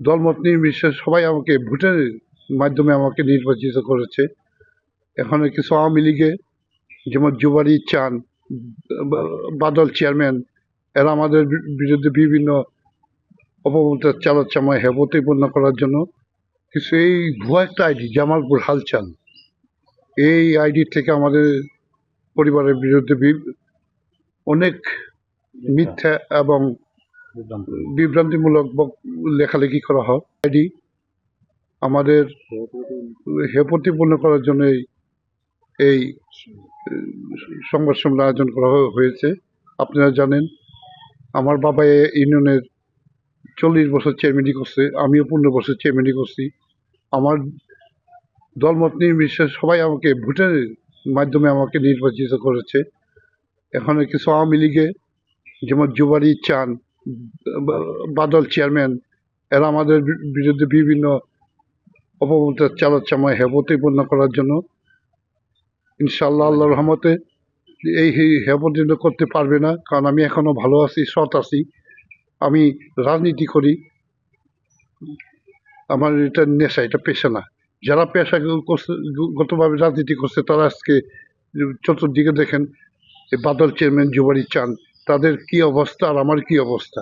দলমত নির্বিশেষে সবাই আমাকে ভোটের মাধ্যমে আমাকে নির্বাচিত করেছে। এখানে কিছু আওয়ামী লীগে যেমন জুবারি চান, বাদল চেয়ারম্যান, এরা আমাদের বিরুদ্ধে বিভিন্ন অপপ্রচার চালাচ্ছে আমায় প্রতিপন্ন করার জন্য। কিছু এই ভুয়া একটা আইডি জামালপুর হালচাল, এই আইডি থেকে আমাদের পরিবারের বিরুদ্ধে অনেক মিথ্যা এবং বিভ্রান্তিমূলক লেখালেখি করা হয়। আইডি আমাদের প্রতিপন্ন করার জন্য এই সংবাদ সম্মেলন আয়োজন করা হয়েছে। আপনারা জানেন আমার বাবা ইউনিয়নের 40 বছর চেয়ারম্যানই করছে, আমিও 15 বছর চেয়ারম্যানই করছি। আমার দলমত নির্বিশেষে সবাই আমাকে ভোটের মাধ্যমে আমাকে নির্বাচিত করেছে। এখানে কিছু আওয়ামী লীগে যেমন জুবারি চান, বাদল চেয়ারম্যান, এরা আমাদের বিরুদ্ধে বিভিন্ন অপপ্রচার চালাচ্ছে আমায় প্রতিপন্ন করার জন্য। ইনশাআল্লাহ আল্লাহর রহমতে এই প্রতিপন্ন করতে পারবে না, কারণ আমি এখনো ভালো আছি, সৎ আছি। আমি রাজনীতি করি, আমার এটা নেশা, এটা পেশা না। যারা পেশাগতভাবে রাজনীতি করছে তারা আজকে চতুর্দিকে দেখেন বাদল চেয়ারম্যান, জুবারি চান, তাদের কি অবস্থা আর আমার কি অবস্থা।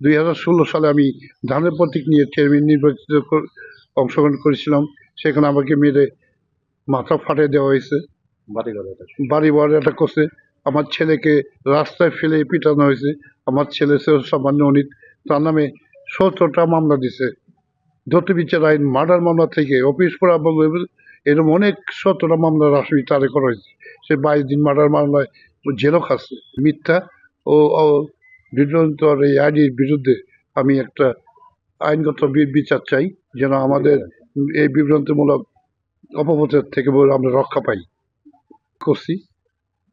2016 সালে আমি ধানের প্রতীক নিয়ে চেয়ারম্যান নির্বাচিত অংশগ্রহণ করেছিলাম। সেখানে আমাকে মেরে মাথা ফাটিয়ে দেওয়া হয়েছে, বাড়ি অ্যাটাক করছে। আমার ছেলেকে রাস্তায় ফেলে পিটানো হয়েছে। আমার ছেলে সামান্য অনিত, তার নামে 17টা মামলা দিছে। দ্রুত বিচার আইন মার্ডার মামলা থেকে অফিস পড়া এরকম অনেক 17টা মামলার আসামি তারে করা হয়েছে। সে 22 দিন মার্ডার মামলায় জেলও খাচ্ছে। মিথ্যা ও বিভ্রান্তর এই আইনের বিরুদ্ধে আমি একটা আইনগত বিচার চাই, যেন আমাদের এই বিভ্রান্তিমূলক অপপ্রচার থেকে আমরা রক্ষা পাই। করছি,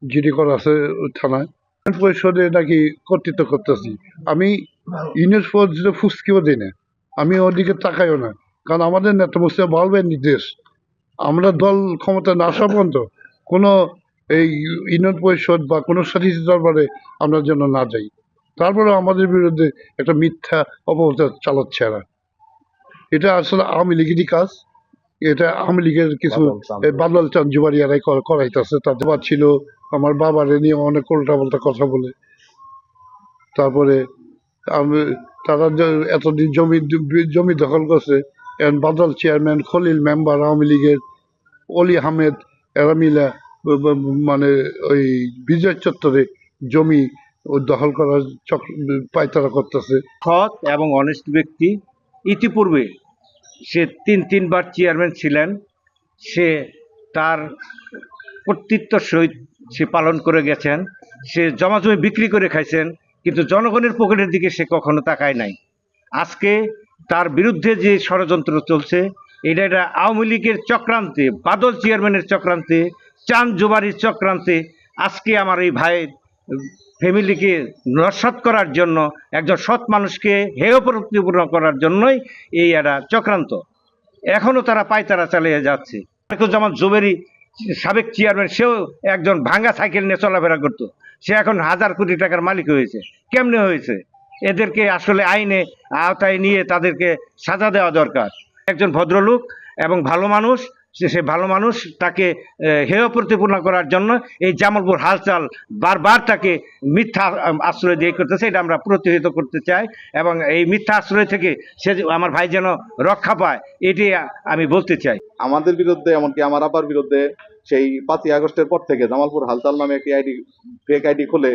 জিডি করা আছে থানায়। পরিষদে নাকি কর্তৃত্ব করতেছি, আমি ইউনিয়ন পরিষদে ফুসকিও দিই না, আমি ওদিকে তাকাইও না, কারণ আমাদের নেতা মুস্তাফা বলবেন নির্দেশ, আমরা দল ক্ষমতা না আসা পর্যন্ত কোনো এই ইউনিয়ন পরিষদ বা কোনো সাথী দরবারে আমরা যেন না যাই। তারপরে আমাদের বিরুদ্ধে একটা মিথ্যা অপপ্রচার চালাচ্ছে এরা। এটা আসলে আওয়ামী লীগেরই কাজ, এটা আওয়ামী লীগের কিছু বাদল চাঁদ জুবারিয়ারাই করাইতেছে। তাদের ছিল আমার বাবারে নিয়ে অনেক উল্টাপাল্টা কথা বলে। তারপরে তারা এতদিন জমি দখল করছে, বাদল চেয়ারম্যান, খলিল মেম্বার আওয়ামী লীগের, অলি আহমেদ, এরা মিলা মানে ওই বিজয় চত্বরে জমি দখল করার পায়তারা করতেছে। সৎ এবং অনেস্ট ব্যক্তি, ইতিপূর্বে সে তিনবার চেয়ারম্যান ছিলেন। সে তার কর্তৃত্ব সহিত সে পালন করে গেছেন। সে জমাজমি বিক্রি করে খাইছেন, কিন্তু জনগণের পকেটের দিকে সে কখনো তাকায় নাই। আজকে তার বিরুদ্ধে যে ষড়যন্ত্র চলছে, এটা আওয়ামী লীগের চক্রান্তে, বাদল চেয়ারম্যানের চক্রান্তে, চান জুবারির চক্রান্তে আজকে আমার এই ভাইয়ের ফ্যামিলিকে নস্যাৎ করার জন্য, একজন সৎ মানুষকে হেয় প্রতিপন্ন করার জন্যই এই একটা চক্রান্ত। এখনও তারা পায়তারা চালিয়ে যাচ্ছে। যেমন জুবারি সাবেক চেয়ারম্যান, সেও একজন ভাঙা সাইকেল নিয়ে চলাফেরা করতো, সে এখন 1000 কোটি টাকার মালিক হয়েছে। কেমনে হয়েছে? এদেরকে আসলে আইনে আওতায় নিয়ে তাদেরকে সাজা দেওয়া দরকার। একজন ভদ্রলোক এবং ভালো মানুষ, সে ভালো মানুষ, তাকে হেয় প্রতিপন্ন করার জন্য এই জামালপুর হালচাল বারবার তাকে মিথ্যা আশ্রয় দিয়ে করতেছে। এটা আমরা প্রতিহত করতে চাই, এবং এই মিথ্যা আশ্রয় থেকে সে আমার ভাই যেন রক্ষা পায়, এটি আমি বলতে চাই। আমাদের বিরুদ্ধে, এমনকি আমার আব্বার বিরুদ্ধে সেই 5ই আগস্টের পর থেকে জামালপুর হালচাল নামে একটি আইডি, ফেক আইডি খুলে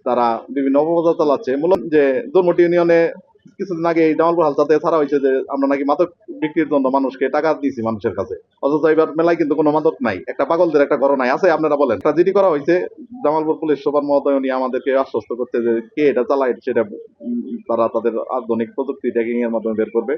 তারা বিভিন্ন অপপ্রচার চালাচ্ছে। মূলত যে দুর্মটি ইউনিয়নে কিছুদিন আগে এই জামালপুর হালচাতে ছাড়া হয়েছে যে আমরা নাকি মাদক বিক্রির জন্য মানুষকে টাকা দিয়েছি মানুষের কাছে, অথচ এবার মেলায় কিন্তু কোনো মাদক নাই। একটা পাগলদের একটা ঘটনায় আছে, আপনারা বলেন। একটা জিডি করা হয়েছে, জামালপুর পুলিশ সুপার মহোদয় নিয়ে আমাদেরকে আশ্বস্ত করতে যে কে এটা চালায় সেটা তারা তাদের আধুনিক প্রযুক্তি ট্যাগিং এর মাধ্যমে বের করবে।